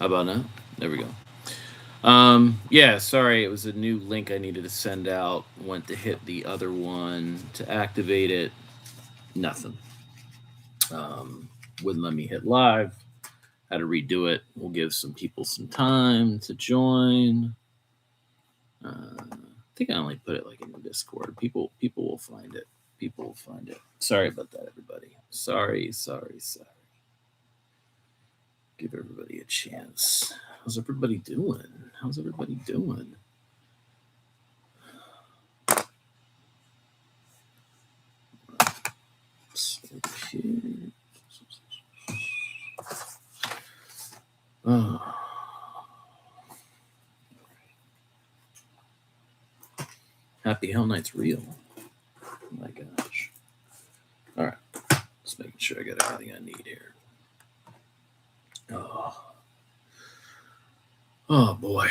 How about now? There we go. Yeah, sorry, it was a new link I needed to send out. Went to hit the other one to activate it. Nothing. Um, wouldn't let me hit live. Had to redo it. We'll give some people some time to join. I think I only put it like in the Discord. People will find it. People will find it. Sorry about that, everybody. Sorry. Give everybody a chance. How's everybody doing? How's everybody doing? Okay. Oh. Happy Hell Night's real. Oh my gosh. All right. Just making sure I got everything I need here. Oh boy.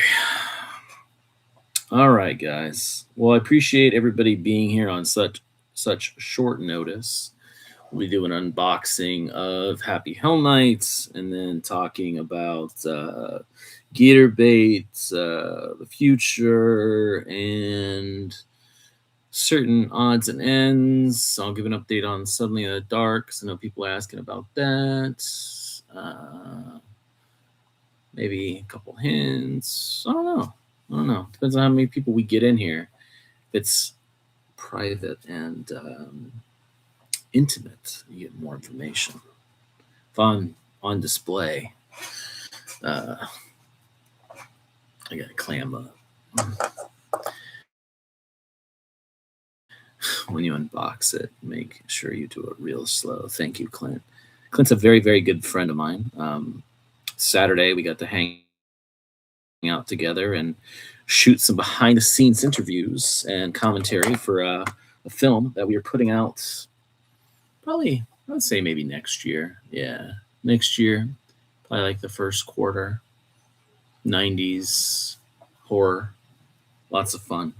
All right, guys. Well, I appreciate everybody being here on such short notice. We do an unboxing of Happy Hell Nights and then talking about Gator Baits, the future, and certain odds and ends. I'll give an update on Suddenly in the Dark because I know people are asking about that. Maybe a couple hints. I don't know. Depends on how many people we get in here. If it's private and intimate, you get more information. If I'm on display, I gotta clam up. When you unbox it, make sure you do it real slow. Thank you, Clint. Clint's a very, very good friend of mine. Saturday, we got to hang out together and shoot some behind the scenes interviews and commentary for a film that we are putting out probably, I would say maybe next year. Yeah, next year, probably like the first quarter. 90s horror, lots of fun.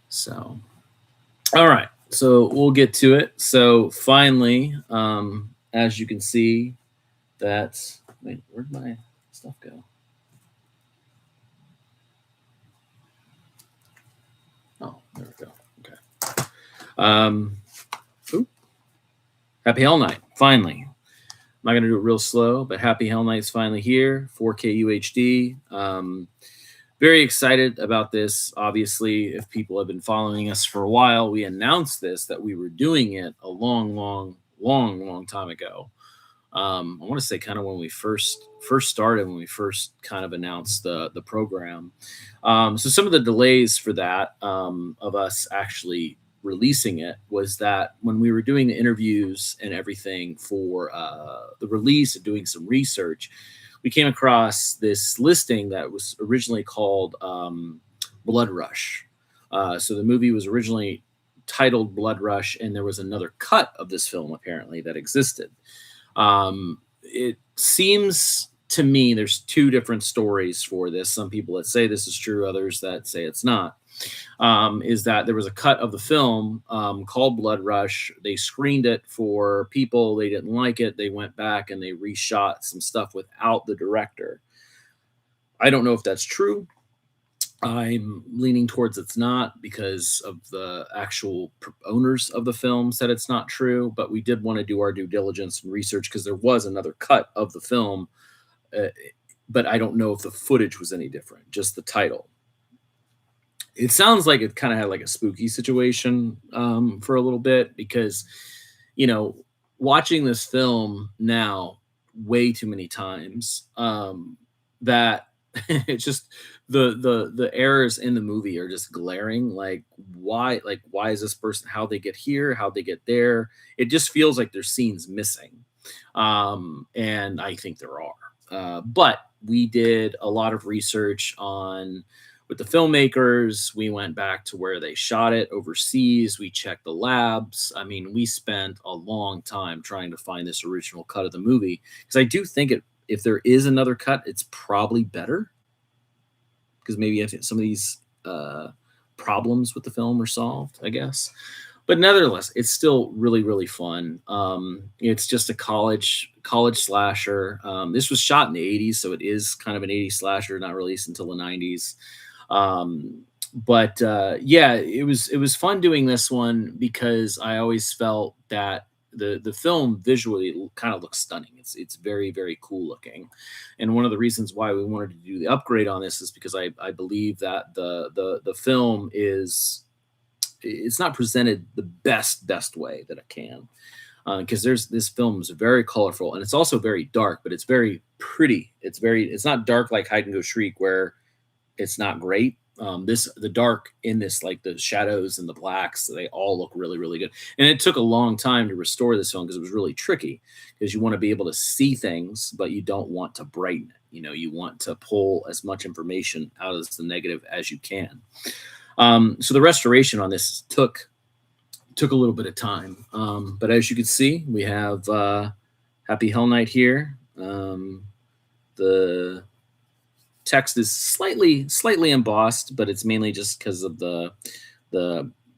So, all right, so we'll get to it. So finally, as you can see, that wait, where'd my stuff go? Oh, there we go. Okay. Ooh. Happy Hell Night, finally. I'm not gonna do it real slow, but Happy Hell Night's finally here, 4K UHD. Very excited about this. Obviously, if people have been following us for a while, we announced this that we were doing it a long time ago. I want to say kind of when we first started, when we first kind of announced the program. So some of the delays for that of us actually releasing it was that when we were doing the interviews and everything for the release and doing some research, we came across this listing that was originally called Blood Rush. So the movie was originally titled Blood Rush, and there was another cut of this film apparently that existed. It seems to me there's two different stories for this. Some people that say this is true, others that say it's not. Is that there was a cut of the film called Blood Rush. They screened it for people. They didn't like it. They went back and they reshot some stuff without the director. I don't know if that's true. I'm leaning towards it's not because of the actual owners of the film said it's not true, but we did want to do our due diligence and research because there was another cut of the film, uh, but I don't know if the footage was any different, just the title. It sounds like it kind of had like a spooky situation for a little bit because, you know, watching this film now way too many times that it's just the errors in the movie are just glaring. Like why is this person, how they get here, how they get there? It just feels like there's scenes missing, and I think there are. But we did a lot of research on with the filmmakers. We went back to where they shot it overseas. We checked the labs. I mean, we spent a long time trying to find this original cut of the movie because I do think it. If there is another cut, it's probably better because maybe I think some of these problems with the film are solved, I guess. but nevertheless, it's still really really fun. It's just a college slasher. This was shot in the '80s, so it is kind of an '80s slasher, not released until the '90s. But yeah, it was fun doing this one because I always felt that the film visually kind of looks stunning. It's very very cool looking, and one of the reasons why we wanted to do the upgrade on this is because I believe that the film is, it's not presented the best way that it can, because there's this film is very colorful and it's also very dark, but it's very pretty. It's not dark like Hide and Go Shriek where it's not great. The dark in this, like the shadows and the blacks, they all look really really good. And it took a long time to restore this film because it was really tricky, because you want to be able to see things but you don't want to brighten it. You want to pull as much information out of the negative as you can. So the restoration on this took a little bit of time, but as you can see, we have Happy Hell Night here. The text is slightly embossed, but it's mainly just because of the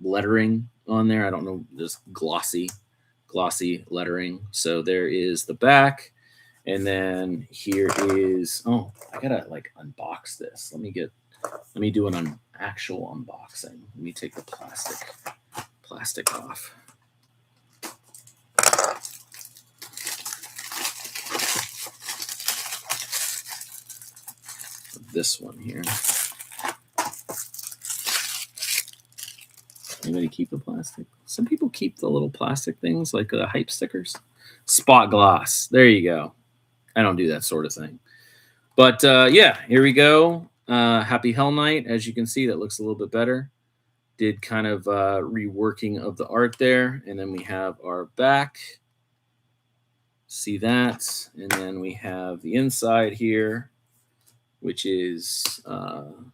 lettering on there. I don't know, just glossy lettering. So there is the back, and then here is, oh, I gotta like unbox this. Let me do an actual unboxing. Let me take the plastic off. This one here. Anybody keep the plastic? Some people keep the little plastic things like the hype stickers. Spot gloss. There you go. I don't do that sort of thing. But yeah, here we go. Happy Hell Night. As you can see, that looks a little bit better. Did kind of reworking of the art there. And then we have our back. See that. And then we have the inside here, which is the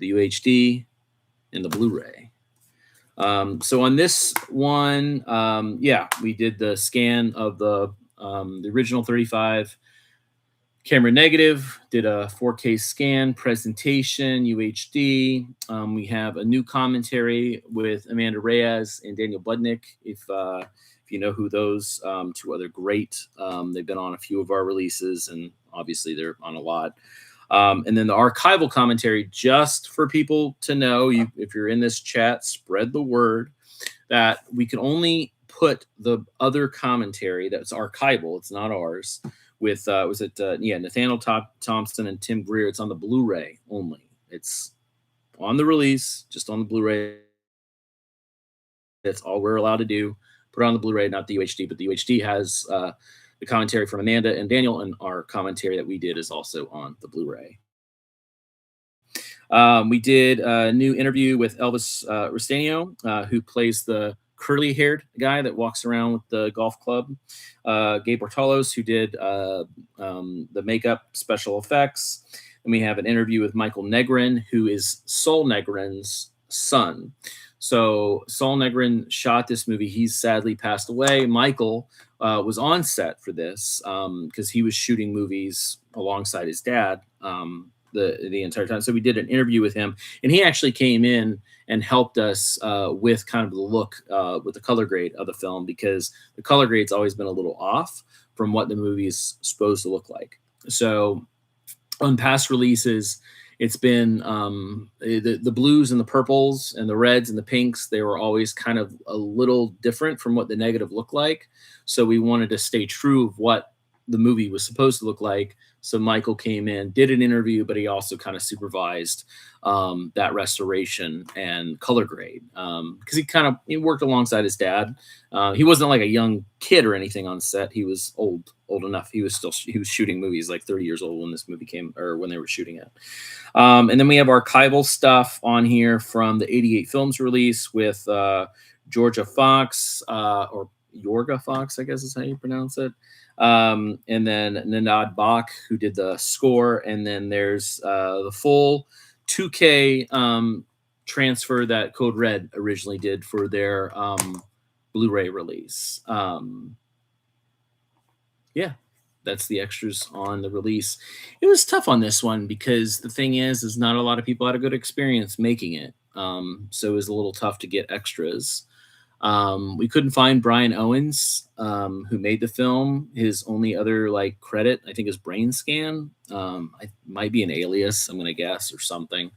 UHD and the Blu-ray. So on this one, yeah, we did the scan of the original 35 camera negative, did a 4K scan, presentation, UHD. We have a new commentary with Amanda Reyes and Daniel Budnick. If you know who those two other great, they've been on a few of our releases, and obviously they're on a lot. And then the archival commentary, just for people to know, if you're in this chat, spread the word that we can only put the other commentary that's archival, it's not ours, with Nathaniel Thompson and Tim Greer. It's on the Blu-ray only. It's on the release, just on the Blu-ray. That's all we're allowed to do. Put it on the Blu-ray, not the UHD, but the UHD has the commentary from Amanda and Daniel, and our commentary that we did is also on the Blu-ray. We did a new interview with Elvis Rustano, who plays the curly-haired guy that walks around with the golf club. Gabe Bartalos, who did the makeup special effects. And we have an interview with Michael Negrin, who is Saul Negrin's son. So Saul Negrin shot this movie. He's sadly passed away. Michael was on set for this because he was shooting movies alongside his dad the entire time. So we did an interview with him, and he actually came in and helped us with kind of the look with the color grade of the film, because the color grade's always been a little off from what the movie's supposed to look like. So on past releases, it's been the blues and the purples and the reds and the pinks. They were always kind of a little different from what the negative looked like. So we wanted to stay true of what the movie was supposed to look like. So Michael came in, did an interview, but he also kind of supervised that restoration and color grade, because he worked alongside his dad. He wasn't like a young kid or anything on set. He was old enough. He was shooting movies, like 30 years old when this movie came, or when they were shooting it. And then we have archival stuff on here from the 88 Films release with Georgia Fox, or Yorga Fox, I guess is how you pronounce it. And then Nanad Bach, who did the score. And then there's the full 2K transfer that Code Red originally did for their Blu-ray release. Yeah, that's the extras on the release. It was tough on this one because the thing is not a lot of people had a good experience making it. So it was a little tough to get extras. We couldn't find Brian Owens, who made the film. His only other like credit, I think, is Brain Scan. I might be an alias, I'm gonna guess, or something.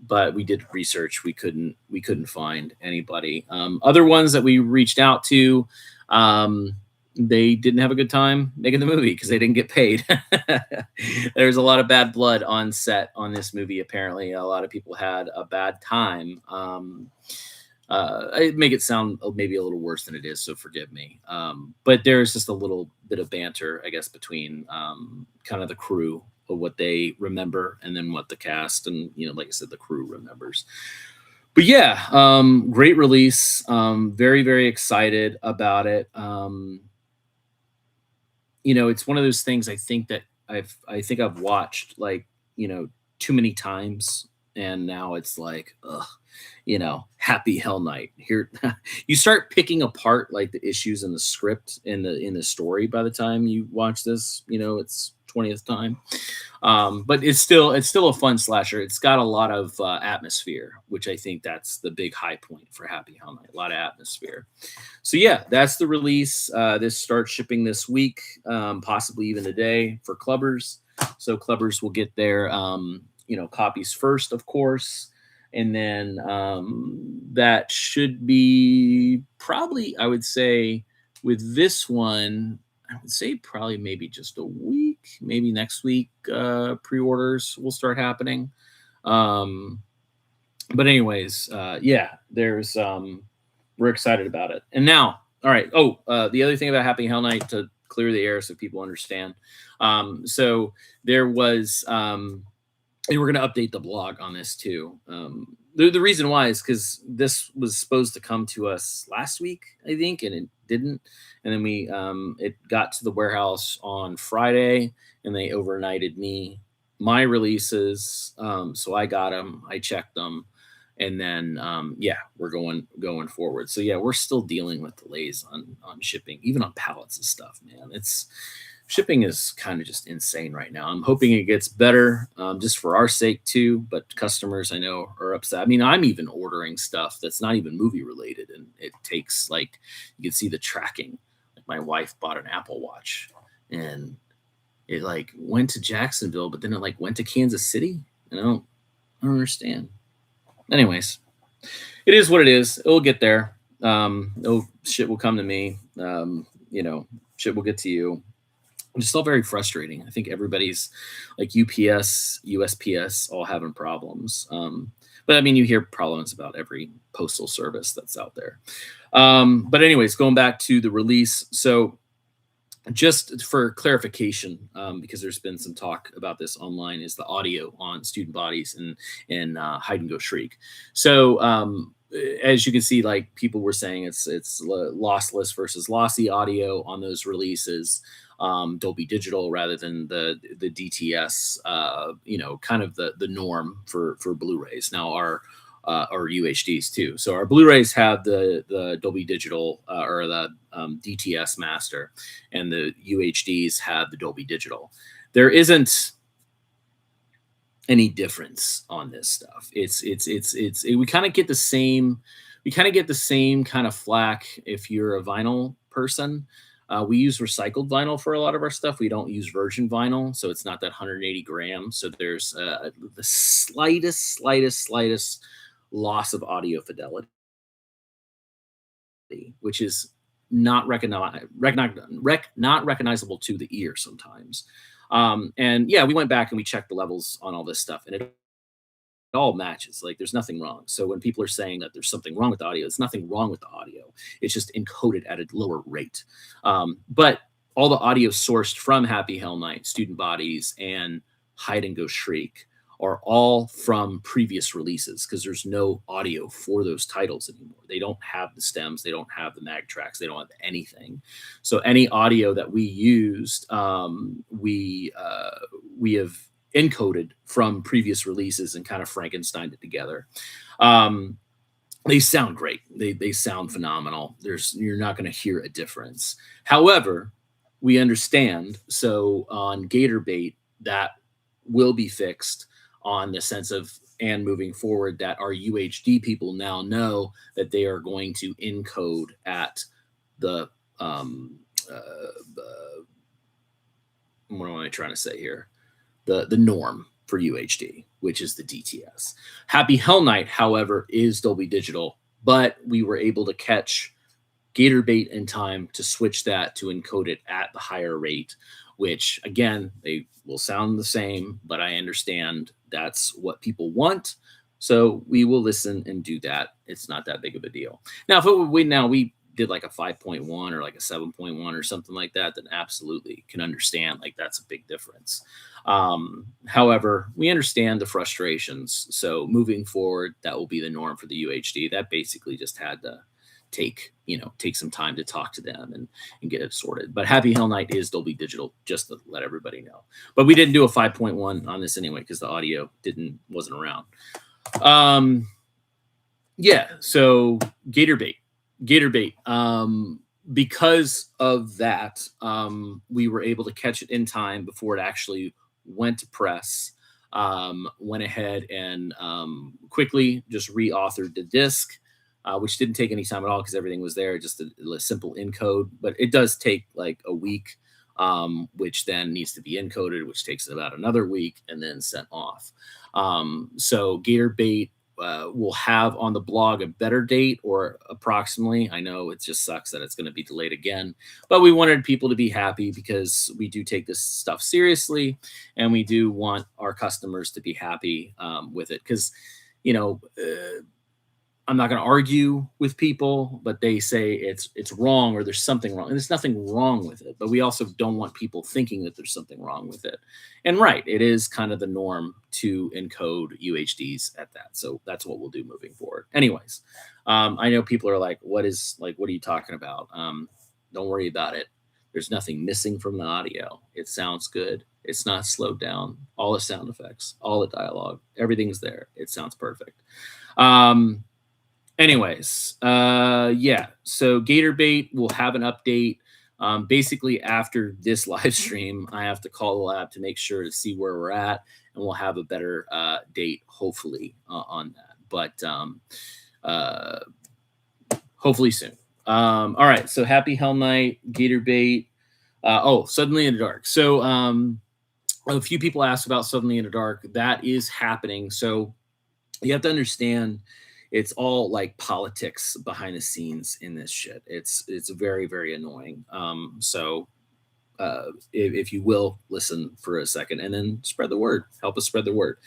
But we did research. We couldn't find anybody. Other ones that we reached out to, they didn't have a good time making the movie because they didn't get paid. There's a lot of bad blood on set on this movie. Apparently, a lot of people had a bad time. I make it sound maybe a little worse than it is, so forgive me. But there's just a little bit of banter, I guess, between kind of the crew of what they remember and then what the cast and, like I said, the crew remembers. But yeah, great release. Very, very excited about it. It's one of those things I think that I've watched like, too many times, and now it's like, ugh, Happy Hell Night. Here you start picking apart like the issues in the script in the story by the time you watch this, it's 20th time. But it's still a fun slasher. It's got a lot of atmosphere, which I think that's the big high point for Happy Hell Night. A lot of atmosphere. So yeah, that's the release. This starts shipping this week, possibly even today for clubbers. So clubbers will get their copies first, of course. And then that should be probably, I would say, with this one, I would say probably maybe just a week, maybe next week, pre-orders will start happening. But anyways, yeah, there's we're excited about it. And now, all right. Oh, the other thing about Happy Hell Night, to clear the air so people understand. So there was and we're going to update the blog on this too. The reason why is because this was supposed to come to us last week, I think, and it didn't. And then it got to the warehouse on Friday, and they overnighted me my releases. So I got them, I checked them, and then yeah, we're going forward. So yeah, we're still dealing with delays on shipping, even on pallets and stuff, man. Shipping is kind of just insane right now. I'm hoping it gets better, just for our sake too. But customers, I know, are upset. I mean, I'm even ordering stuff that's not even movie related, and it takes, like, you can see the tracking. Like, my wife bought an Apple Watch, and it like went to Jacksonville, but then it like went to Kansas City. I don't understand. Anyways, it is what it is. It'll get there. Shit will come to me. Shit will get to you. It's still very frustrating. I think everybody's like UPS, USPS, all having problems. But I mean, you hear problems about every postal service that's out there. But anyways, going back to the release. So just for clarification, because there's been some talk about this online, is the audio on Student Bodies and Hide and Go Shriek. So as you can see, like, people were saying, it's lossless versus lossy audio on those releases. Dolby Digital rather than the DTS, kind of the norm for Blu-rays now are or UHDs too. So our Blu-rays have the Dolby Digital or the DTS master, and the UHDs have the Dolby Digital. There isn't any difference on this stuff. We kind of get the same. We kind of get the same kind of flack if you're a vinyl person. We use recycled vinyl for a lot of our stuff. We don't use virgin vinyl, so it's not that 180 grams. So there's the slightest loss of audio fidelity, which is not not recognizable to the ear sometimes. And yeah, we went back and we checked the levels on all this stuff, and it all matches. Like, there's nothing wrong. So when people are saying that there's something wrong with the audio, it's nothing wrong with the audio. It's just encoded at a lower rate. But all the audio sourced from Happy Hell Night, Student Bodies, and Hide and Go Shriek are all from previous releases, because there's no audio for those titles anymore. They don't have the stems, they don't have the mag tracks, they don't have anything. So any audio that we used, we have encoded from previous releases and kind of Frankensteined it together. They sound great. They sound phenomenal. You're not going to hear a difference. However, we understand. So on Gator Bait, that will be fixed on the sense of and moving forward that our UHD people now know that they are going to encode at the what am I trying to say here? The norm for UHD, which is the DTS. Happy Hell Night, however, is Dolby Digital, but we were able to catch GatorBait in time to switch that to encode it at the higher rate, which again, they will sound the same, but I understand that's what people want. So we will listen and do that. It's not that big of a deal. Now, if we did like a 5.1 or like a 7.1 or something like that, then absolutely can understand like that's a big difference. However, we understand the frustrations. So moving forward, that will be the norm for the UHD. That basically just had to take some time to talk to them and get it sorted. But Happy Hell Night is Dolby Digital, just to let everybody know. But we didn't do a 5.1 on this anyway because the audio wasn't around. Yeah, so GatorBait. Because of that, we were able to catch it in time before it actually went to press. Went ahead and quickly just re-authored the disc, which didn't take any time at all because everything was there, just a simple encode. But it does take like a week, which then needs to be encoded, which takes about another week and then sent off. So GatorBait will have on the blog a better date or approximately. I know it just sucks that it's going to be delayed again, but we wanted people to be happy because we do take this stuff seriously and we do want our customers to be happy with it. Because, I'm not going to argue with people, but they say it's wrong or there's something wrong. And there's nothing wrong with it. But we also don't want people thinking that there's something wrong with it. And right, it is kind of the norm to encode UHDs at that. So that's what we'll do moving forward. Anyways, I know people are like, what are you talking about? Don't worry about it. There's nothing missing from the audio. It sounds good. It's not slowed down. All the sound effects, all the dialogue, everything's there. It sounds perfect. Anyways, yeah, so GatorBait will have an update. Basically, after this live stream, I have to call the lab to make sure to see where we're at, and we'll have a better date, hopefully, on that. But hopefully soon. All right, so Happy Hell Night, GatorBait. Suddenly in the Dark. So a few people asked about Suddenly in the Dark. That is happening. So you have to understand, it's all like politics behind the scenes in this shit. It's very, very annoying. So if you will listen for a second and then spread the word, help us spread the word.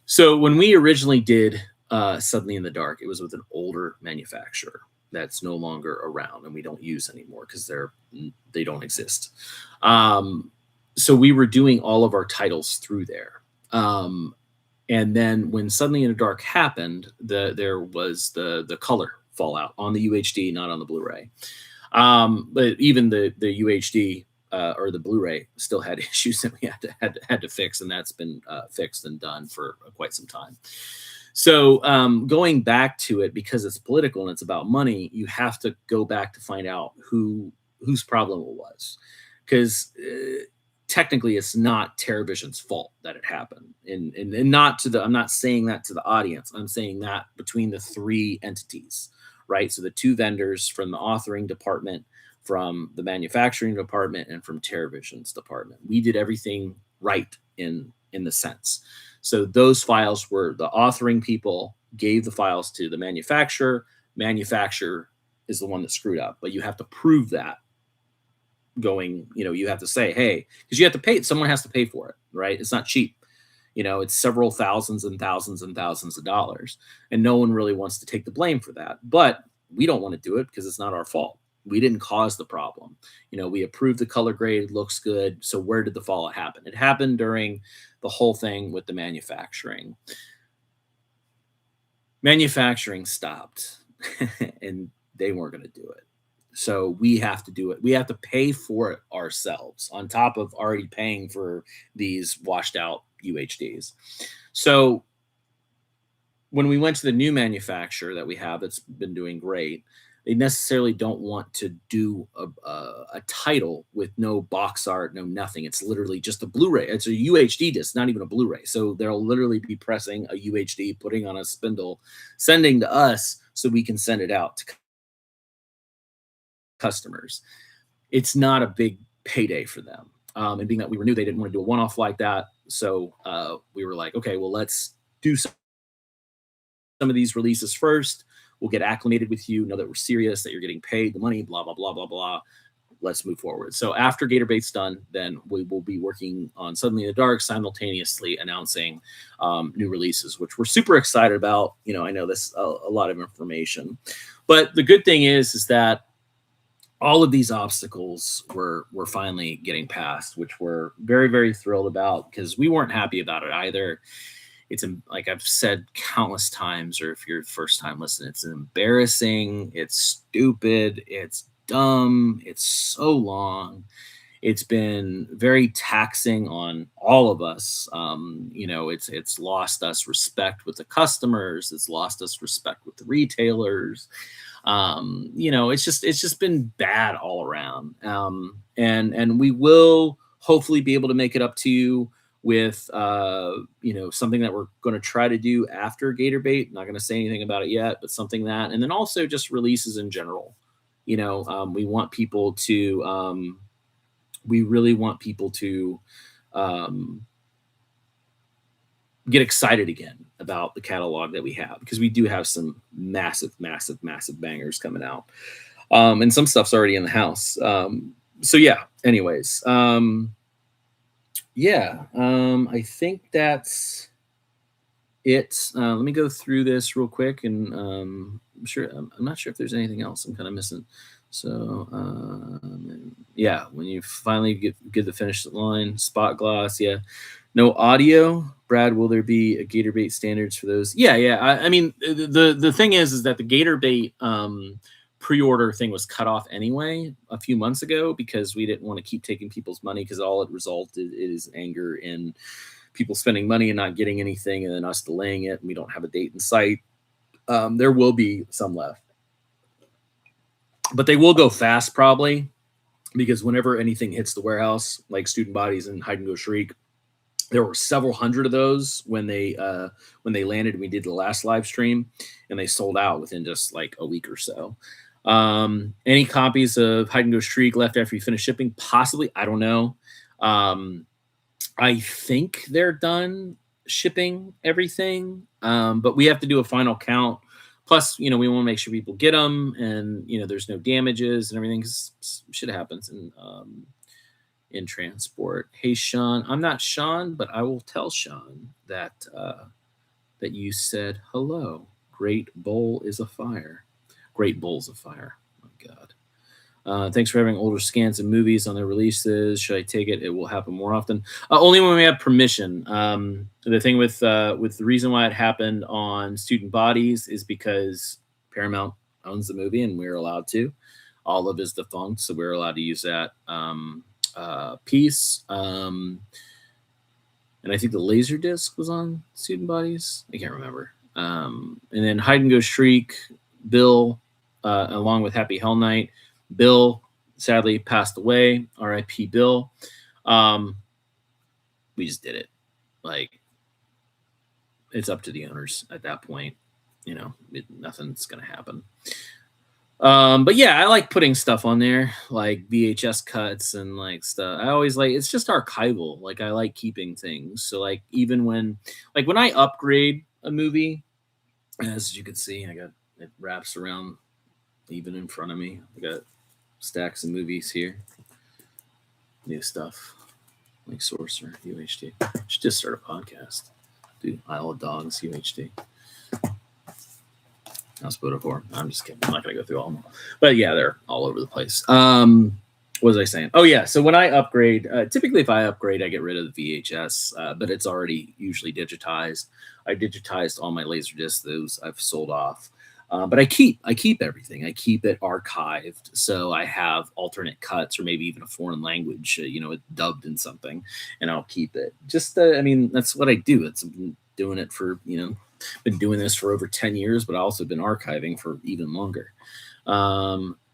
So when we originally did Suddenly in the Dark, it was with an older manufacturer that's no longer around and we don't use anymore because they don't exist. So we were doing all of our titles through there. And then when Suddenly in the Dark happened, there was the color fallout on the UHD, not on the Blu-ray. But even the UHD or the Blu-ray still had issues that we had to fix, and that's been fixed and done for quite some time. So going back to it, because it's political and it's about money, you have to go back to find out whose problem it was, because technically it's not TerraVision's fault that it happened, and not to I'm not saying that to the audience. I'm saying that between the three entities, right? So the two vendors from the authoring department, from the manufacturing department, and from TerraVision's department. We did everything right in the sense. So those files were, the authoring people gave the files to the manufacturer. Manufacturer is the one that screwed up, but you have to prove that. You have to say, hey, because you have to pay, someone has to pay for it, right? It's not cheap. It's several thousands and thousands and thousands of dollars, and no one really wants to take the blame for that. But we don't want to do it because it's not our fault. We didn't cause the problem. We approved the color grade, looks good. So where did the fallout happen? It happened during the whole thing with the manufacturing. Manufacturing stopped and they weren't going to do it. So we have to do it. We have to pay for it ourselves on top of already paying for these washed out UHDs. So when we went to the new manufacturer that we have that's been doing great, they necessarily don't want to do a title with no box art, no nothing. It's literally just a Blu-ray. It's a UHD disc, not even a Blu-ray. So they'll literally be pressing a UHD, putting on a spindle, sending to us so we can send it out to customers. It's not a big payday for them. And being that we were new, they didn't want to do a one-off like that. So we were like, okay, well, let's do some of these releases first. We'll get acclimated with you, know that we're serious, that you're getting paid the money, blah, blah, blah, blah, blah. Let's move forward. So after Gatorbait's done, then we will be working on Suddenly in the Dark, simultaneously announcing new releases, which we're super excited about. You know, I know this a lot of information, but the good thing is that all of these obstacles we're finally getting past, which we're very, very thrilled about, because we weren't happy about it either. It's like I've said countless times, or if you're first time listening, it's embarrassing, it's stupid, it's dumb, it's so long. It's been very taxing on all of us. You know, it's lost us respect with the customers. It's lost us respect with the retailers. You know, it's just been bad all around. And we will hopefully be able to make it up to you with you know, something that we're going to try to do after Gatorbait. Not going to say anything about it yet, but something that, and then also just releases in general. You know, we want people to we really want people to get excited again about the catalog that we have, because we do have some massive, massive, massive bangers coming out. And some stuff's already in the house. So yeah, anyways, yeah, I think that's it. Let me go through this real quick, and I'm not sure if there's anything else I'm kind of missing. So yeah, when you finally get the finish line, spot gloss, yeah, no audio. Brad, will there be a Gatorbait standards for those? Yeah. I mean, the thing is that the Gatorbait pre-order thing was cut off anyway a few months ago, because we didn't want to keep taking people's money, because all it resulted is anger in people spending money and not getting anything, and then us delaying it, and we don't have a date in sight. There will be some left, but they will go fast probably, because whenever anything hits the warehouse, like Student Bodies and Hide and Go Shriek, there were several hundred of those when they landed and we did the last live stream, and they sold out within just like a week or so. Any copies of Hide and Go Shriek left after you finish shipping? Possibly. I don't know. I think they're done shipping everything, but we have to do a final count. Plus, you know, we want to make sure people get them, and you know, there's no damages and everything, because shit happens in transport. Hey, Sean, I'm not Sean, but I will tell Sean that that you said hello. Great bowl is a fire. Great bowls of fire. Oh my God. Thanks for having older scans and movies on their releases. Should I take it? It will happen more often. Only when we have permission. The thing with the reason why it happened on Student Bodies is because Paramount owns the movie, and we're allowed to. Olive is defunct, so we're allowed to use that piece. And I think the Laserdisc was on Student Bodies. I can't remember. And then Hide and Go Shriek, Bill, along with Happy Hell Night. Bill sadly passed away. R.I.P. Bill. We just did it. Like, it's up to the owners at that point. You know, nothing's gonna happen. But yeah, I like putting stuff on there, like VHS cuts and like stuff. I always like, it's just archival. Like, I like keeping things. So like, even when I upgrade a movie, as you can see, it wraps around even in front of me. I got stacks of movies here. New stuff like Sorcerer, UHD. Should just start a podcast. Dude, Isle of Dogs, UHD. How's Vodafone? I'm just kidding. I'm not going to go through all of them. But yeah, they're all over the place. What was I saying? Oh, yeah. So when I upgrade, typically if I upgrade, I get rid of the VHS, but it's already usually digitized. I digitized all my Laserdiscs. Those I've sold off. But I keep everything. I keep it archived. So I have alternate cuts, or maybe even a foreign language, it dubbed in something, and I'll keep it. Just, I mean, that's what I do. I've been doing it for, been doing this for over 10 years, but I also been archiving for even longer.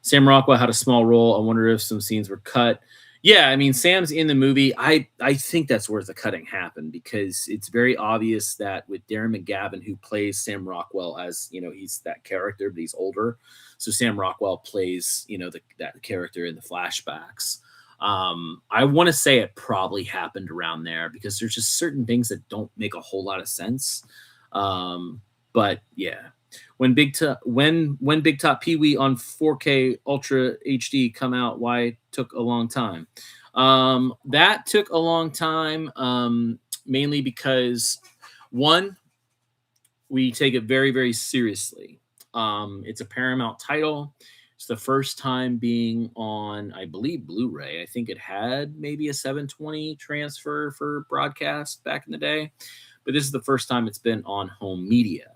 Sam Rockwell had a small role. I wonder if some scenes were cut. Yeah, I mean, Sam's in the movie. I think that's where the cutting happened because it's very obvious that with Darren McGavin, who plays Sam Rockwell, as you know, he's that character, but he's older. So Sam Rockwell plays, you know, that character in the flashbacks. I want to say it probably happened around there because there's just certain things that don't make a whole lot of sense. But yeah, when Big Top Pee Wee on 4K Ultra HD come out, why it took a long time? That took a long time, mainly because one, we take it very, very seriously. It's a Paramount title. It's the first time being on, I believe, Blu-ray. I think it had maybe a 720 transfer for broadcast back in the day, but this is the first time it's been on home media.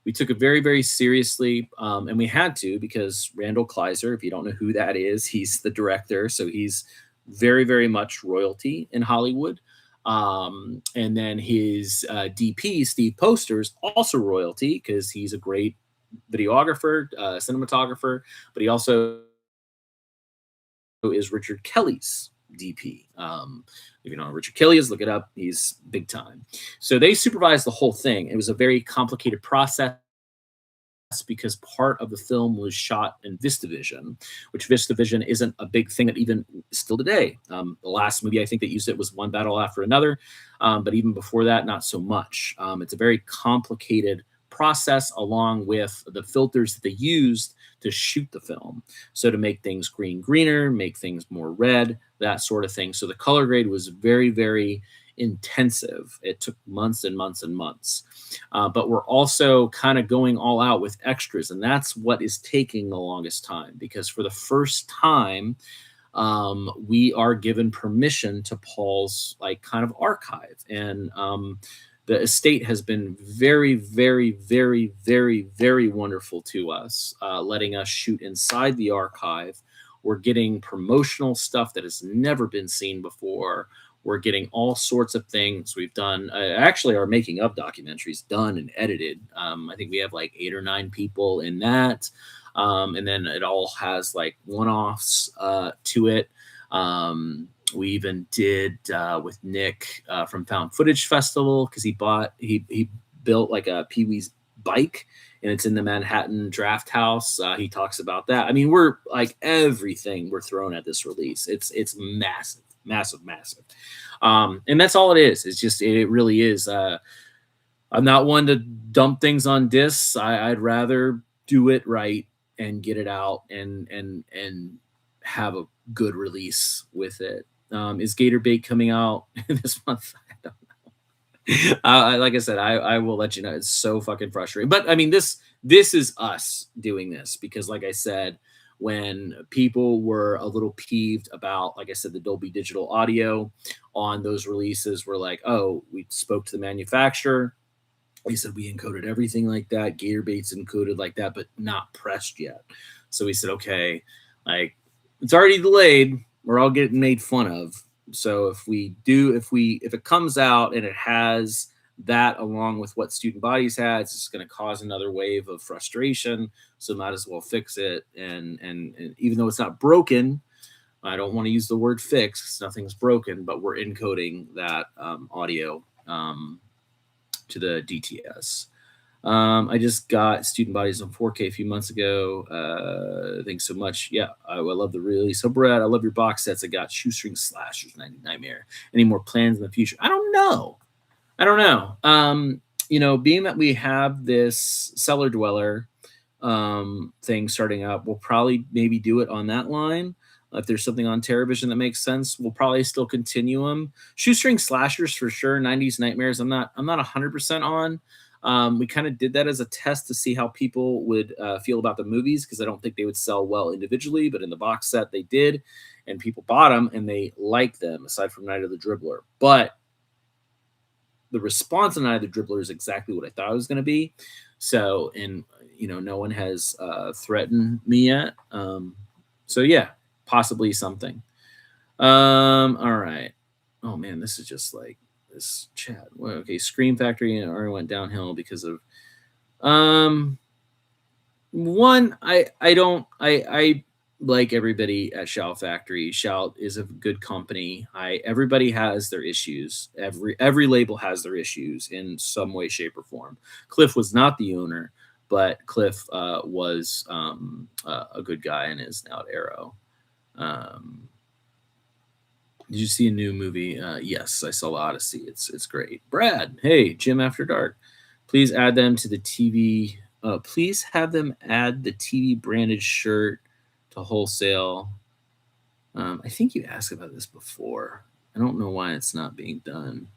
We took it very, very seriously, and we had to because Randall Kleiser, if you don't know who that is, he's the director, so he's very, very much royalty in Hollywood. And then his DP, Steve Poster, is also royalty because he's a great videographer, cinematographer, but he also is Richard Kelly's DP. If you know who Richard Kelly is, look it up. He's big time. So they supervised the whole thing. It was a very complicated process because part of the film was shot in VistaVision, which VistaVision isn't a big thing that even still today. The last movie I think that used it was One Battle After Another, but even before that, not so much. It's a very complicated process along with the filters that they used to shoot the film. So to make things greener, make things more red, that sort of thing. So the color grade was very, very intensive. It took months and months and months. But we're also kind of going all out with extras. And that's what is taking the longest time because for the first time, we are given permission to Paul's like kind of archive. And the estate has been very, very, very, very, very wonderful to us, letting us shoot inside the archive. We're getting promotional stuff that has never been seen before. We're getting all sorts of things. We've done, actually, our making of documentaries done and edited. I think we have like 8 or 9 people in that. And then it all has like one-offs to it. We even did with Nick from Found Footage Festival because he built like a Pee Wee's bike and it's in the Manhattan Draft House. He talks about that. I mean, we're like everything we're throwing at this release. It's massive, massive, massive. And that's all it is. It's just, it really is. I'm not one to dump things on discs. I'd rather do it right and get it out and have a good release with it. Is Gator Bait coming out this month? I don't know. Like I said, I will let you know. It's so fucking frustrating. But I mean, this is us doing this because, like I said, when people were a little peeved about, like I said, the Dolby Digital audio on those releases, we're like, oh, we spoke to the manufacturer. We said we encoded everything like that. Gator Bait's encoded like that, but not pressed yet. So we said, okay, like it's already delayed. We're all getting made fun of. So if it comes out and it has that along with what Student Bodies had, it's just going to cause another wave of frustration. So might as well fix it. And even though it's not broken, I don't want to use the word fix because nothing's broken, but we're encoding that audio to the DTS. I just got Student Bodies on 4K a few months ago. Thanks so much. Yeah, I love the release. So, Brad, I love your box sets. I got Shoestring Slashers, Nightmare. Any more plans in the future? I don't know. You know, being that we have this Cellar Dweller thing starting up, we'll probably maybe do it on that line. If there's something on TerraVision that makes sense, we'll probably still continue them. Shoestring Slashers for sure. 90s Nightmares. I'm not 100% on. We kind of did that as a test to see how people would feel about the movies because I don't think they would sell well individually, but in the box set they did, and people bought them and they liked them aside from Night of the Dribbler. But the response on Night of the Dribbler is exactly what I thought it was going to be. So, and you know, no one has threatened me yet. So yeah, possibly something. All right. Oh man, this is just like this chat. Well, okay, Scream Factory already went downhill because of Um, one, I like everybody at Shout Factory. Shout is a good company. Everybody has their issues. Every label has their issues in some way, shape, or form. Cliff was not the owner, but Cliff was a good guy and is now at Arrow. Um, did you see a new movie? Yes, I saw Odyssey. It's great. Brad, hey, Jim After Dark. Please add them to the TV. Please have them add the TV branded shirt to wholesale. I think you asked about this before. I don't know why it's not being done.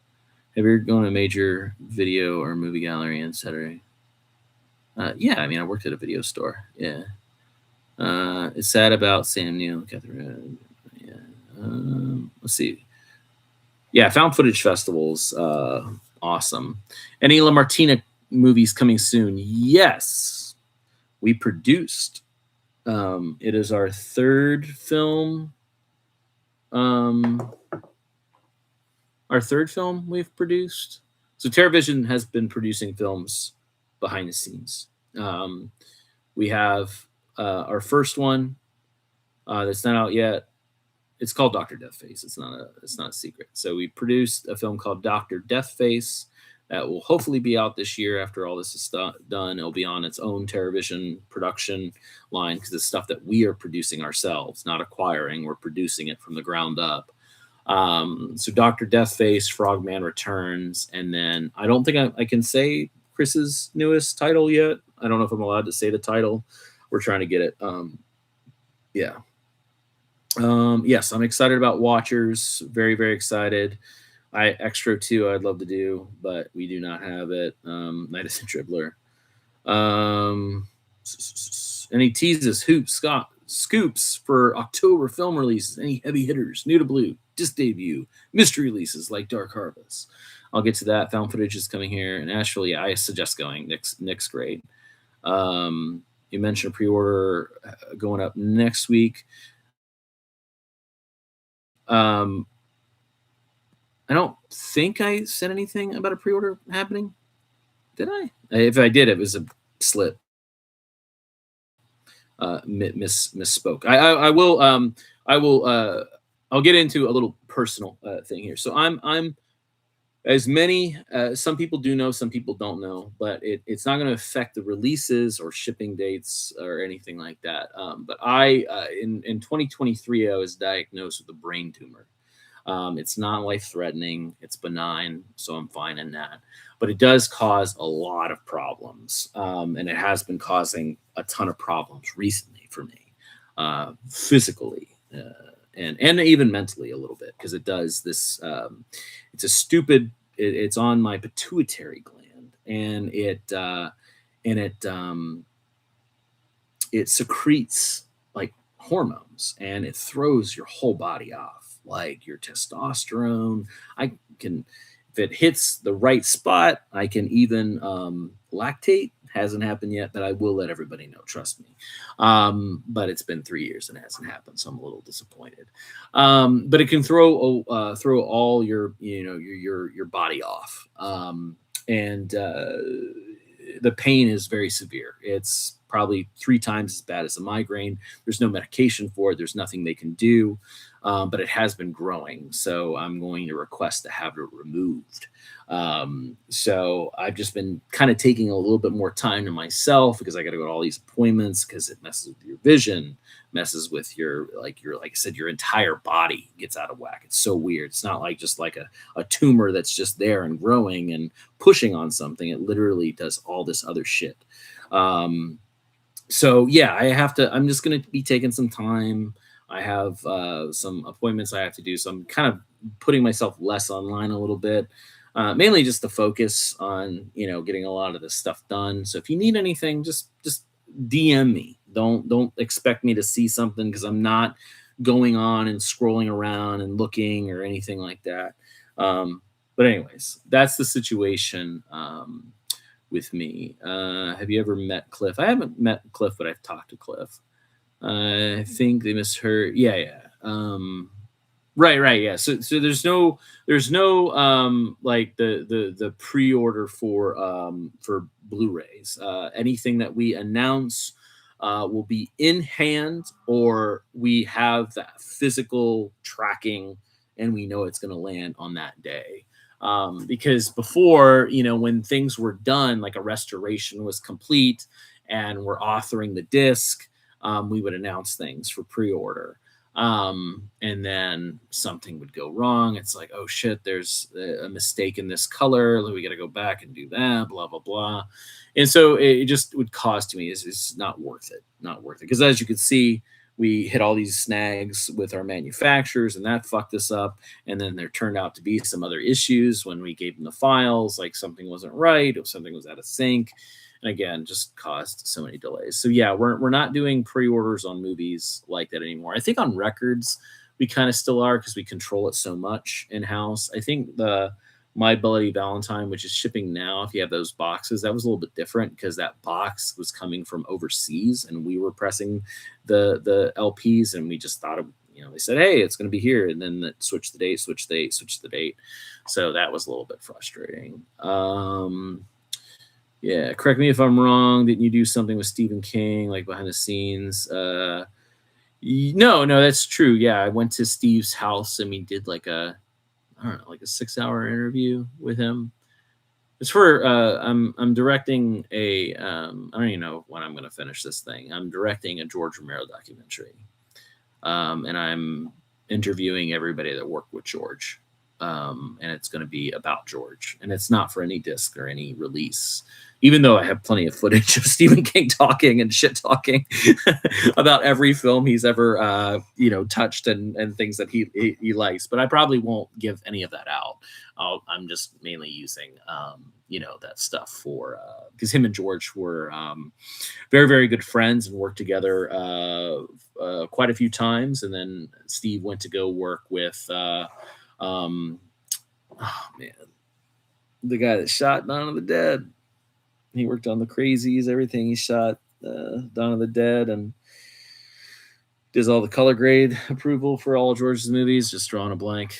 Have you ever gone to a major video or movie gallery in Saturday? Yeah, I mean, I worked at a video store. Yeah. It's sad about Sam Neill, Catherine. Yeah. Let's see. Yeah, found footage festivals, awesome. Any Lamartina movies coming soon? Yes, we produced. It is our third film. Our third film we've produced. So TerraVision has been producing films behind the scenes. We have our first one that's not out yet. It's called Dr. Deathface. It's not a secret. So we produced a film called Dr. Deathface that will hopefully be out this year after all this is done. It'll be on its own TerraVision production line because it's stuff that we are producing ourselves, not acquiring. We're producing it from the ground up. So Dr. Deathface, Frogman Returns, and then I don't think I can say Chris's newest title yet. I don't know if I'm allowed to say the title. We're trying to get it. Yeah. Yes, I'm excited about Watchers. Very, very excited. Extra 2 I'd love to do, but we do not have it. Night of the Dribbler. Any teases, hoops, scoops for October film releases? Any heavy hitters? New to Blue, disc debut, mystery releases like Dark Harvest. I'll get to that. Found footage is coming here, and actually, I suggest going. Nick's great. You mentioned pre-order going up next week. I don't think I said anything about a pre-order happening. Did I? If I did, it was a slip. Misspoke. I will. I will. I'll get into a little personal thing here. So I'm as many. Some people do know, some people don't know, but it's not going to affect the releases or shipping dates or anything like that. But in 2023, I was diagnosed with a brain tumor. It's not life threatening. It's benign, so I'm fine in that. But it does cause a lot of problems, and it has been causing a ton of problems recently for me, physically and even mentally a little bit because it does this. It's a stupid. It's on my pituitary gland, and it secretes like hormones, and it throws your whole body off like your testosterone. I can, if it hits the right spot, I can even lactate. Hasn't happened yet, but I will let everybody know. Trust me. But it's been 3 years and it hasn't happened, so I'm a little disappointed. But it can throw all your body off, and the pain is very severe. It's probably 3 times as bad as a migraine. There's no medication for it. There's nothing they can do, but it has been growing. So I'm going to request to have it removed. So I've just been kind of taking a little bit more time to myself because I got to go to all these appointments because it messes with your vision, messes with your like I said, your entire body gets out of whack. It's so weird. It's not like just like a tumor that's just there and growing and pushing on something. It literally does all this other shit. So yeah, I'm just going to be taking some time. I have some appointments I have to do. So I'm kind of putting myself less online a little bit, mainly just to focus on, getting a lot of this stuff done. So if you need anything, just DM me. Don't expect me to see something because I'm not going on and scrolling around and looking or anything like that. But anyways, that's the situation with me. Have you ever met Cliff? I haven't met Cliff, but I've talked to Cliff. I think they misheard. Yeah. Right, yeah. So there's no like the pre-order for Blu-rays. Anything that we announce will be in hand, or we have that physical tracking and we know it's going to land on that day. Because before, when things were done, like a restoration was complete and we're authoring the disc, we would announce things for pre-order, and then something would go wrong. It's like, oh shit, there's a mistake in this color, we got to go back and do that, blah blah blah. And so it just would cost me, it's not worth it, because as you can see, we hit all these snags with our manufacturers and that fucked us up. And then there turned out to be some other issues when we gave them the files, like something wasn't right or something was out of sync, and again, just caused so many delays. So yeah, we're not doing pre-orders on movies like that anymore. I think on records we kind of still are, because we control it so much in house. I think the My Bloody Valentine, which is shipping now, if you have those boxes, that was a little bit different because that box was coming from overseas and we were pressing the LPs, and we just thought of, they said, hey, it's going to be here, and then switch the date. So that was a little bit frustrating. Yeah, correct me if I'm wrong. Didn't you do something with Stephen King, like behind the scenes? No, that's true. Yeah, I went to Steve's house and we did like a 6-hour interview with him. It's for I'm directing a I don't even know when I'm going to finish this thing. I'm directing a George Romero documentary, and I'm interviewing everybody that worked with George, and it's going to be about George, and it's not for any disc or any release. Even though I have plenty of footage of Stephen King talking and shit talking about every film he's ever, touched and things that he likes, but I probably won't give any of that out. I'm just mainly using, that stuff for, because him and George were very, very good friends and worked together quite a few times. And then Steve went to go work with, oh man, the guy that shot Dawn of the Dead. He worked on The Crazies, everything. He shot Dawn of the Dead and does all the color grade approval for all of George's movies. Just drawing a blank.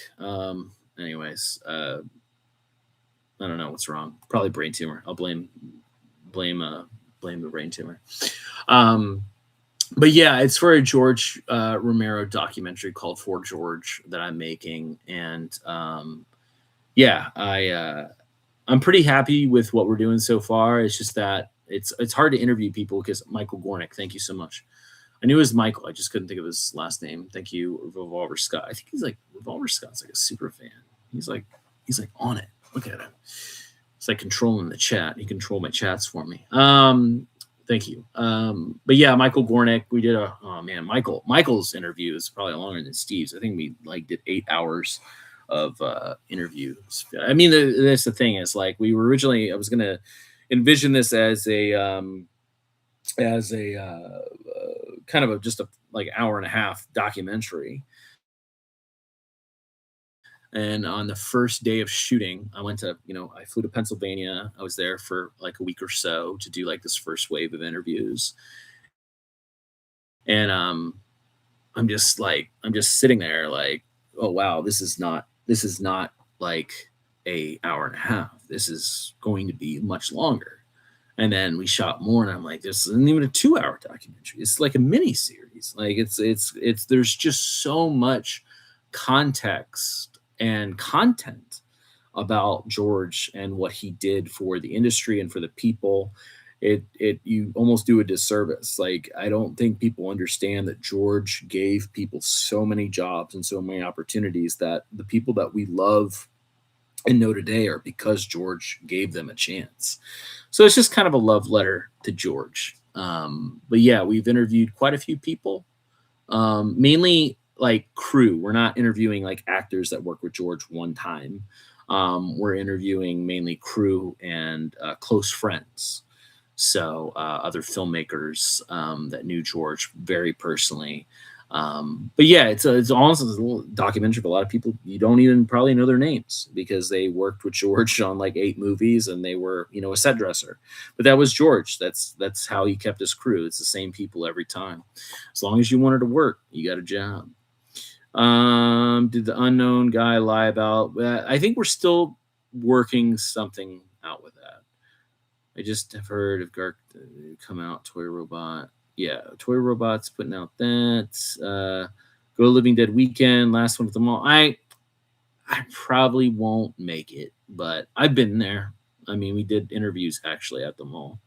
Anyways, I don't know what's wrong. Probably brain tumor. I'll blame the brain tumor. But yeah, it's for a George Romero documentary called For George that I'm making, and I'm pretty happy with what we're doing so far. It's just that it's hard to interview people because Michael Gornick, thank you so much. I knew it was Michael. I just couldn't think of his last name. Thank you, Revolver Scott. I think Revolver Scott's like a super fan. He's like on it. Look at him. It's like controlling the chat. He controlled my chats for me. Thank you. But yeah, Michael Gornick, we did Michael's interview is probably longer than Steve's. I think we did 8 hours of interviews. I mean, that's the thing is, like, we were originally, I was going to envision this as a kind of just a like hour and a half documentary. And on the first day of shooting, I flew to Pennsylvania. I was there for like a week or so to do like this first wave of interviews. And I'm just sitting there like, oh wow, this is not like a hour and a half. This is going to be much longer. And then we shot more, and I'm like, this isn't even a 2-hour documentary. It's like a mini series. Like it's there's just so much context and content about George and what he did for the industry and for the people. You almost do a disservice. Like, I don't think people understand that George gave people so many jobs and so many opportunities, that the people that we love and know today are because George gave them a chance. So it's just kind of a love letter to George. But yeah, we've interviewed quite a few people, mainly like crew. We're not interviewing like actors that work with George one time. We're interviewing mainly crew and close friends. So other filmmakers that knew George very personally. But yeah, it's honestly a little documentary of a lot of people you don't even probably know their names, because they worked with George on like 8 movies and they were, a set dresser. But that was George. That's how he kept his crew. It's the same people every time. As long as you wanted to work, you got a job. Did the unknown guy lie about? I think we're still working something out with that. I just have heard of Gark come out. Toy Robot, yeah, Toy Robot's putting out that. Go to Living Dead Weekend, last one at the mall. I probably won't make it, but I've been there. I mean, we did interviews actually at the mall.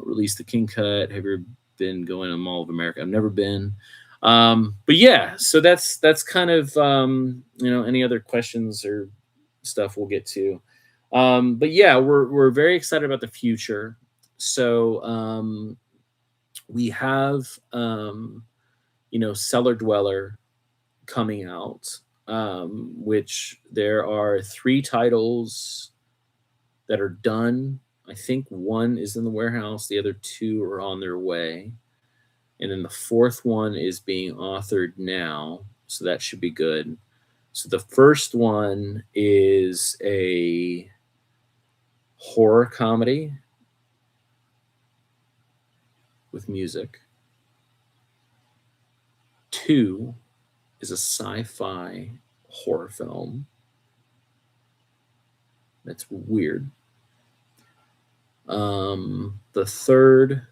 Release the King Cut. Have you been going to Mall of America? I've never been. But yeah, so that's kind of any other questions or stuff we'll get to. But yeah, we're very excited about the future. So we have Cellar Dweller coming out, which there are 3 titles that are done. I think 1 is in the warehouse, the other 2 are on their way. And then the 4th one is being authored now, so that should be good. So the first one is a horror comedy with music. 2 is a sci-fi horror film. That's weird. The third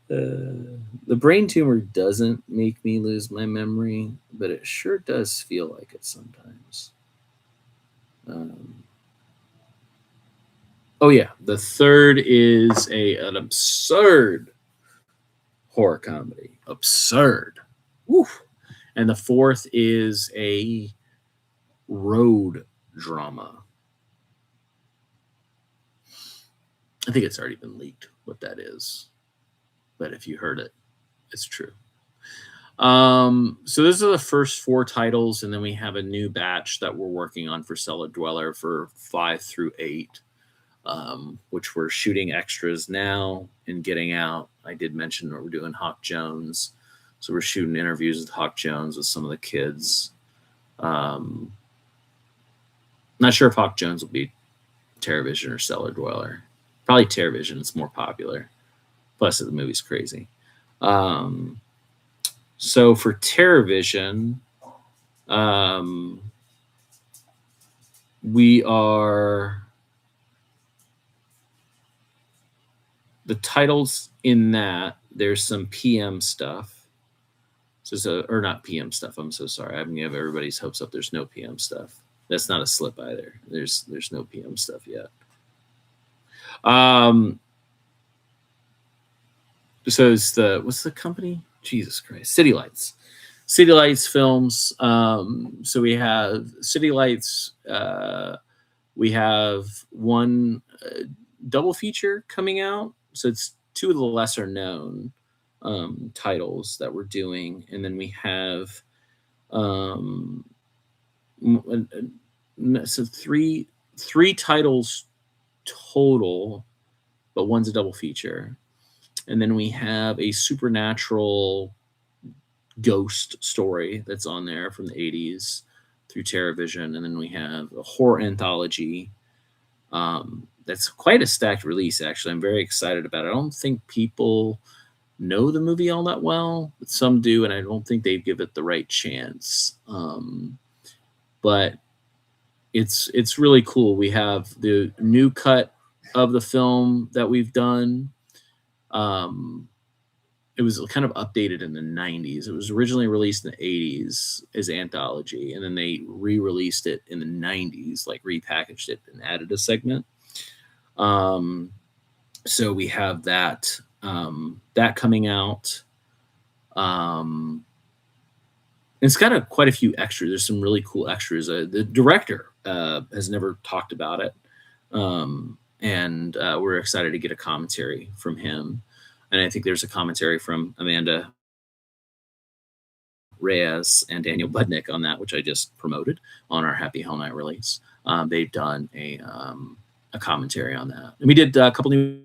the brain tumor doesn't make me lose my memory, but it sure does feel like it sometimes. Oh yeah, the third is an absurd horror comedy. Absurd. Woo. And the 4th is a road drama. I think it's already been leaked what that is. But if you heard it, it's true. So those are the first 4 titles, and then we have a new batch that we're working on for Cellar Dweller for 5 through 8, which we're shooting extras now and getting out. I did mention that we're doing Hawk Jones. So we're shooting interviews with Hawk Jones with some of the kids. Not sure if Hawk Jones will be TerrorVision or Cellar Dweller. Probably TerrorVision. It's more popular. Plus, the movie's crazy. So for TerrorVision, we are the titles in that. There's some PM stuff. Or not PM stuff. I'm so sorry. I'm gonna have everybody's hopes up. There's no PM stuff. That's not a slip either. There's no PM stuff yet. So it's what's the company? Jesus Christ, City Lights. City Lights Films. So we have City Lights. We have one double feature coming out. So it's 2 of the lesser known titles that we're doing, and then we have so three titles total, but one's a double feature. And then we have a supernatural ghost story that's on there from the 80s through TerrorVision. And then we have a horror anthology. That's quite a stacked release, actually. I'm very excited about it. I don't think people know the movie all that well, but some do, and I don't think they give it the right chance. But it's really cool. We have the new cut of the film that we've done. It was kind of updated in the 90s. It was originally released in the 80s as anthology, and then they re-released it in the 90s, like repackaged it and added a segment. So we have that coming out. It's got quite a few extras. There's some really cool extras. The director has never talked about it. And we're excited to get a commentary from him. And I think there's a commentary from Amanda Reyes and Daniel Budnick on that, which I just promoted on our Happy Hell Night release. They've done a commentary on that. And we did a couple new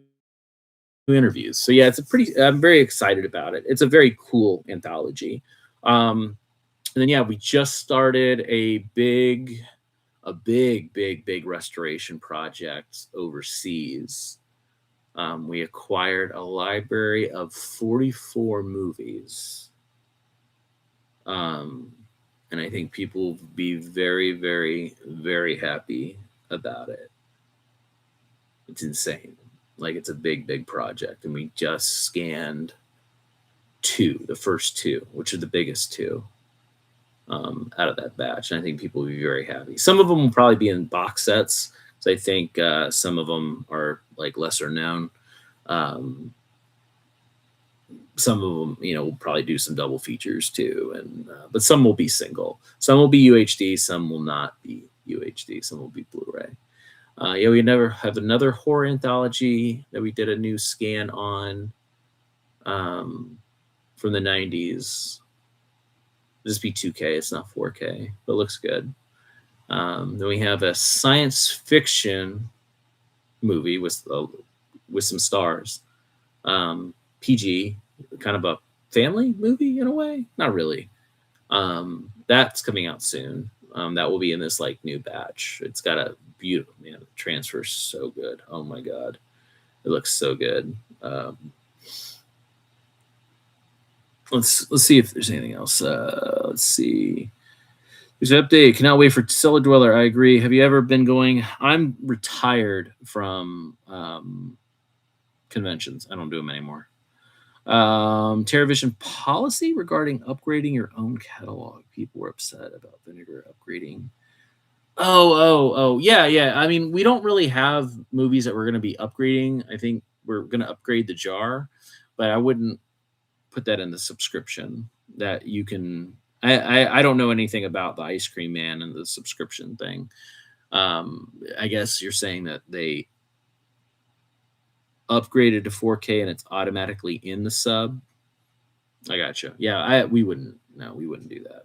interviews. So yeah, I'm very excited about it. It's a very cool anthology. And then, yeah, we just started a big restoration project overseas We acquired a library of 44 movies. And I think people will be very, very, very happy about it. It's insane. Like, it's a big, big project. And we just scanned the first two, which are the biggest two out of that batch. And I think people will be very happy. Some of them will probably be in box sets. So I think some of them are like lesser known. Some of them, will probably do some double features too, and but some will be single. Some will be UHD. Some will not be UHD. Some will be Blu-ray. We never have another horror anthology that we did a new scan on from the 90s. It'll just be 2K. It's not 4K, but it looks good. Then we have a science fiction movie with some stars. PG, kind of a family movie in a way. Not really. That's coming out soon. That will be in this like new batch. It's got a beautiful, man. The transfer's so good. Oh my god, it looks so good. Let's see if there's anything else. Let's see. There's an update. Cannot wait for Cellar Dweller. I agree. Have you ever been going? I'm retired from conventions. I don't do them anymore. TerraVision policy regarding upgrading your own catalog. People were upset about Vinegar upgrading. Oh, yeah. I mean, we don't really have movies that we're going to be upgrading. I think we're going to upgrade the jar, but I wouldn't put that in the subscription that you can. I don't know anything about the Ice Cream Man and the subscription thing. I guess you're saying that they upgraded to 4K and it's automatically in the sub. I gotcha. Yeah, we wouldn't do that.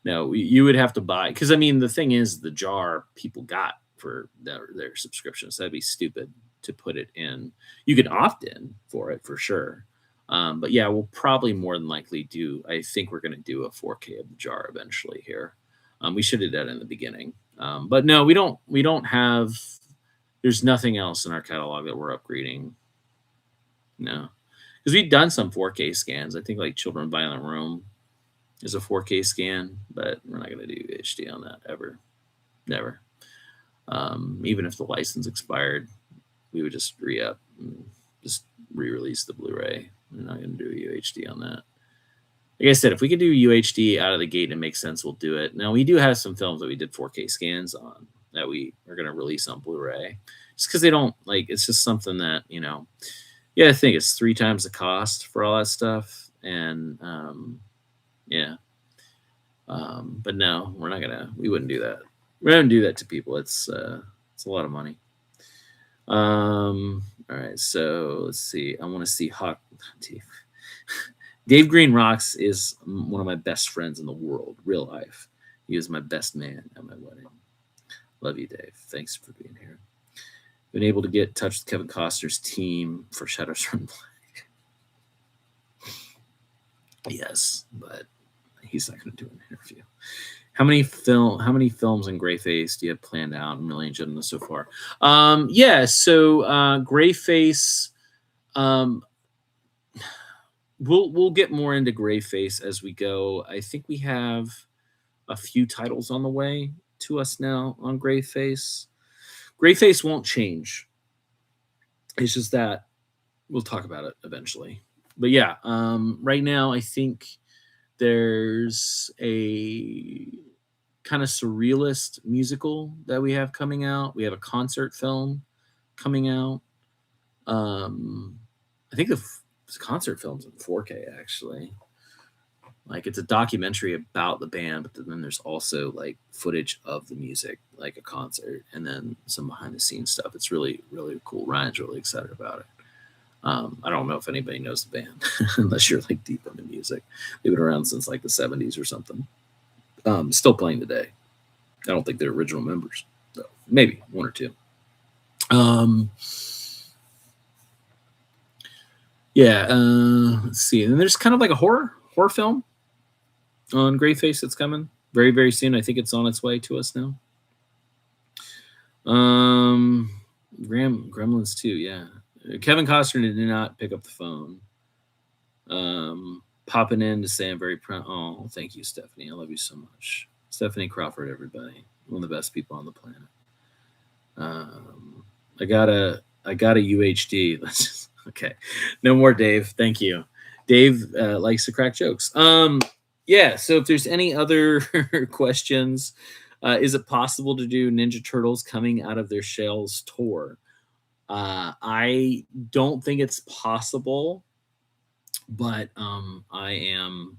No, you would have to buy, because I mean the thing is the jar people got for their subscriptions. That'd be stupid to put it in. You can opt in for it for sure. But yeah, we'll probably more than likely do. I think we're going to do a 4K of the jar eventually here. We should have done that in the beginning. But no, we don't have. There's nothing else in our catalog that we're upgrading. No, because we've done some 4K scans. I think like Children of Violent Rome is a 4K scan, but we're not going to do HD on that ever. Never. Even if the license expired, we would just re-up and just re-release the Blu-ray. We're not going to do UHD on that. Like I said, if we could do UHD out of the gate and it makes sense, we'll do it. Now, we do have some films that we did 4K scans on that we are going to release on Blu-ray. Just because they don't, like, it's just something that, I think it's 3 times the cost for all that stuff. And, yeah. But no, we wouldn't do that. We don't do that to people. It's a lot of money. All right, so let's see. I want to see Hawk. Dave Green Rocks is one of my best friends in the world, real life. He was my best man at my wedding. Love you, Dave. Thanks for being here. Been able to get in touch with Kevin Costner's team for Shadows Run Black. Yes, but he's not going to do an interview. How many films in Greyface do you have planned out? Million gentlemen so far. So Greyface. We'll get more into Greyface as we go. I think we have a few titles on the way to us now on Greyface. Greyface won't change. It's just that we'll talk about it eventually. But yeah, right now I think there's a kind of surrealist musical that we have coming out. We have a concert film coming out. I think the concert film's in 4K actually. Like, it's a documentary about the band, but then there's also like footage of the music, like a concert, and then some behind the scenes stuff. It's really, really cool. Ryan's really excited about it. I don't know if anybody knows the band unless you're like deep into music. They've been around since like the 70s or something. Still playing today. I don't think they're original members, though. Maybe one or two. Let's see. And there's kind of like a horror film on Greyface that's coming very, very soon. I think it's on its way to us now. Gremlins 2, yeah. Kevin Costner did not pick up the phone. Popping in to say I'm very proud. Oh, thank you, Stephanie. I love you so much. Stephanie Crawford, everybody. One of the best people on the planet. I got a UHD. Let's just, okay. No more Dave. Thank you. Dave likes to crack jokes. Yeah, so if there's any other questions, is it possible to do Ninja Turtles coming out of their shells tour? I don't think it's possible, but I am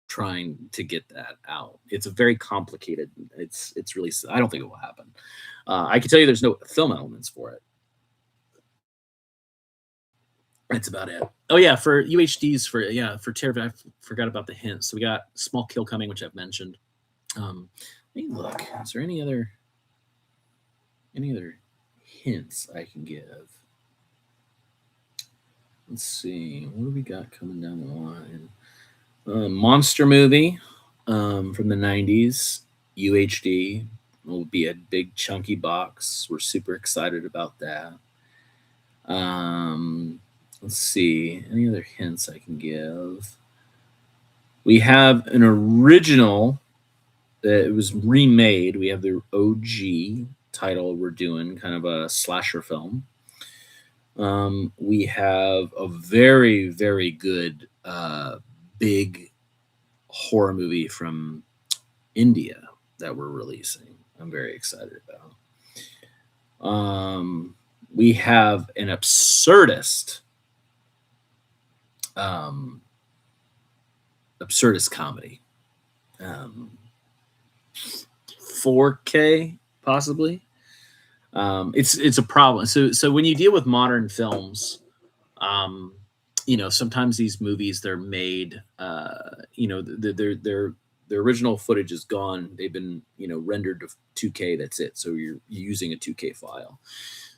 trying to get that out. It's a very complicated. It's really. I don't think it will happen. I can tell you, there's no film elements for it. That's about it. Oh yeah, for UHDs for Terror, I forgot about the hints. So we got Small Kill coming, which I've mentioned. Let me look. Is there any other hints I can give? Let's see. What do we got coming down the line? Monster movie from the 90s. UHD will be a big chunky box. We're super excited about that. Let's see. Any other hints I can give? We have an original that it was remade. We have the OG title we're doing, kind of a slasher film. We have a very, very good big horror movie from India that we're releasing. I'm very excited about. We have an absurdist comedy. 4K possibly. It's a problem. So when you deal with modern films, sometimes these movies they're made, their original footage is gone. They've been rendered to 2K. That's it. So you're using a 2K file.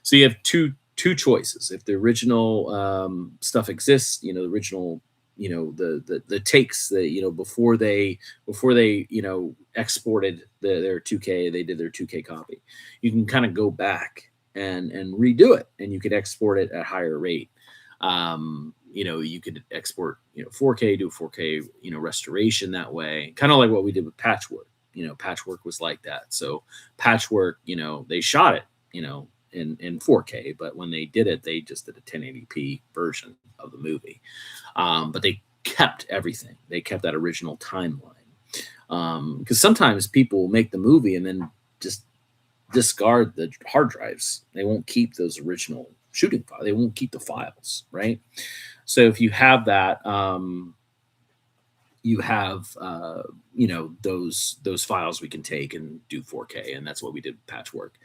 So you have two choices. If the original stuff exists, the original, the takes that before they exported their 2K, they did their 2K copy. You can kind of go back and redo it, and you could export it at higher rate. You could export 4K, do a 4K restoration that way, kind of like what we did with Patchwork. Patchwork was like that. So Patchwork, they shot it, in 4K, but when they did it, they just did a 1080p version of the movie. But they kept everything. They kept that original timeline. Because sometimes people make the movie and then just discard the hard drives. They won't keep those original shooting files. They won't keep the files, right? So if you have that, you have those files we can take and do 4K, and that's what we did with Patchwork.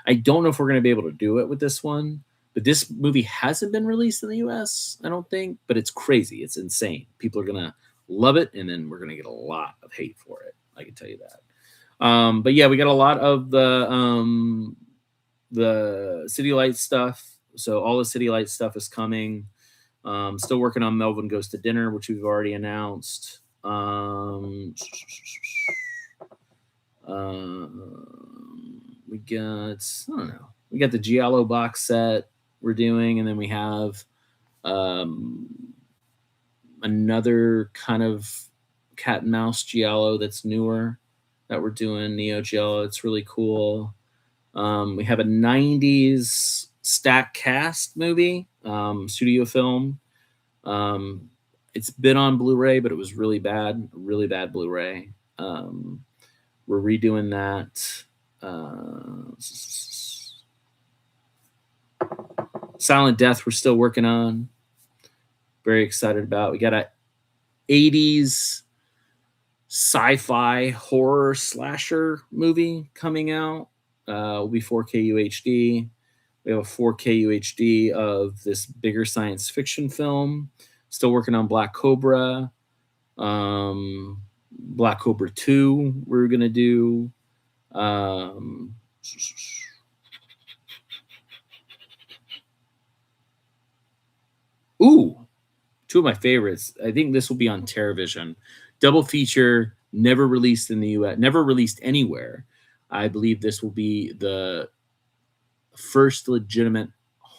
I don't know if we're going to be able to do it with this one, but this movie hasn't been released in the US, I don't think, but it's crazy. It's insane. People are going to love it, and then we're going to get a lot of hate for it. I can tell you that. But yeah, we got a lot of the City Lights stuff. So all the City Lights stuff is coming. Still working on Melvin Goes to Dinner, which we've already announced. We got, I don't know, we got the Giallo box set we're doing, and then we have another kind of cat and mouse Giallo that's newer that we're doing, Neo Giallo. It's really cool. We have a 90s stack cast movie, studio film. It's been on Blu-ray, but it was really bad Blu-ray. We're redoing that. Silent Death we're still working on. Very excited about. We got a 80s sci-fi horror slasher movie coming out. Will be 4K UHD. We have a 4K UHD of this bigger science fiction film. Still working on Black Cobra. Black Cobra 2 we're going to do. Two of my favorites. I think this will be on TerraVision. Double feature, never released in the US, never released anywhere. I believe this will be the first legitimate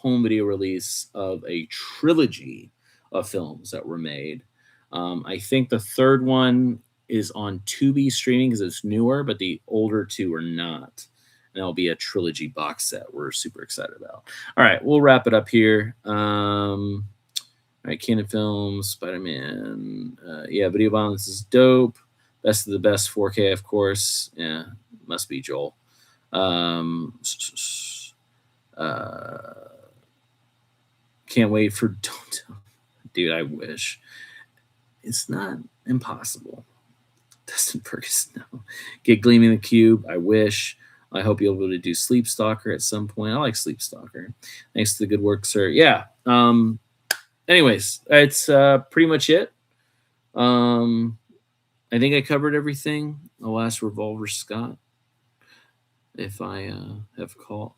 home video release of a trilogy of films that were made. I think the third one is on Tubi streaming because it's newer, but the older two are not. And that'll be a trilogy box set we're super excited about. All right, we'll wrap it up here. All right, Canon Films, Spider-Man. Yeah, video violence is dope. Best of the best 4K, of course. Yeah, must be Joel. Can't wait for dude. I wish it's not impossible. Dustin Ferguson, no. Get Gleaming the Cube. I wish. I hope you'll be able to do Sleep Stalker at some point. I like Sleep Stalker. Thanks to the good work, sir. Yeah. Anyways, it's pretty much it. I think I covered everything. The last Revolver Scott. If I have called,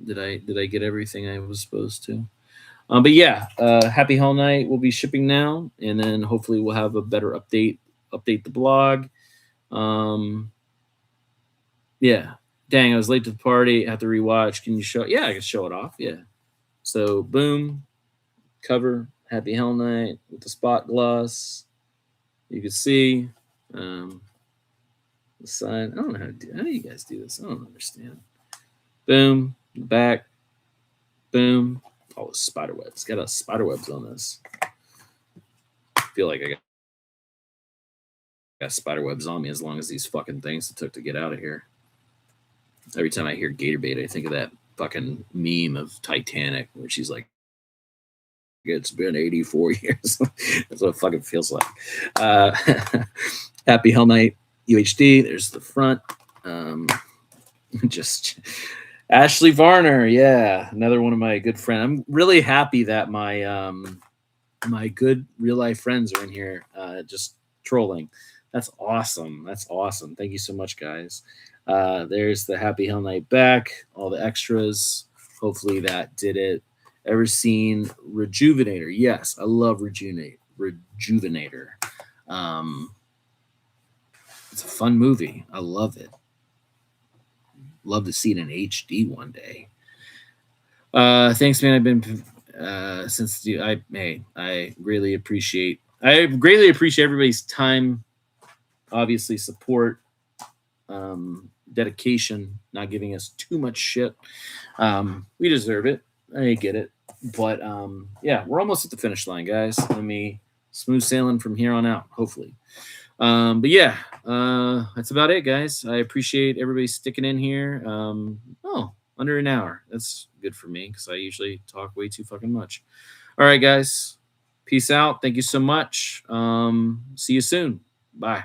did I get everything I was supposed to? But yeah, Happy Hell Night will be shipping now, and then hopefully we'll have a better update the blog. Yeah. Dang, I was late to the party. I have to rewatch. Can you show it? Yeah, I can show it off. Yeah. So boom, cover, Happy Hell Night with the spot gloss. You can see the side. I don't know how do you guys do this? I don't understand. Boom, the back. Boom. Oh, spider webs. Got a spider webs on this. I feel like I got spider webs on me as long as these fucking things it took to get out of here. Every time I hear gator bait, I think of that fucking meme of Titanic where she's like, it's been 84 years. That's what it fucking feels like. Happy Hell Night UHD. There's the front. Just Ashley Varner. Yeah, another one of my good friends. I'm really happy that my my good real life friends are in here just trolling. That's awesome. That's awesome. Thank you so much, guys. There's the Happy Hell Night back, all the extras. Hopefully that did it. Ever seen Rejuvenator? Yes, I love Rejuvenator. It's a fun movie. I love it. Love to see it in HD one day. Thanks, man. I've been since I greatly appreciate everybody's time, obviously support, dedication, not giving us too much shit. We deserve it. I get it. But yeah, we're almost at the finish line, guys. Let me smooth sailing from here on out, hopefully. But yeah, that's about it, guys. I appreciate everybody sticking in here. Under an hour. That's good for me because I usually talk way too fucking much. All right, guys. Peace out. Thank you so much. See you soon. Bye.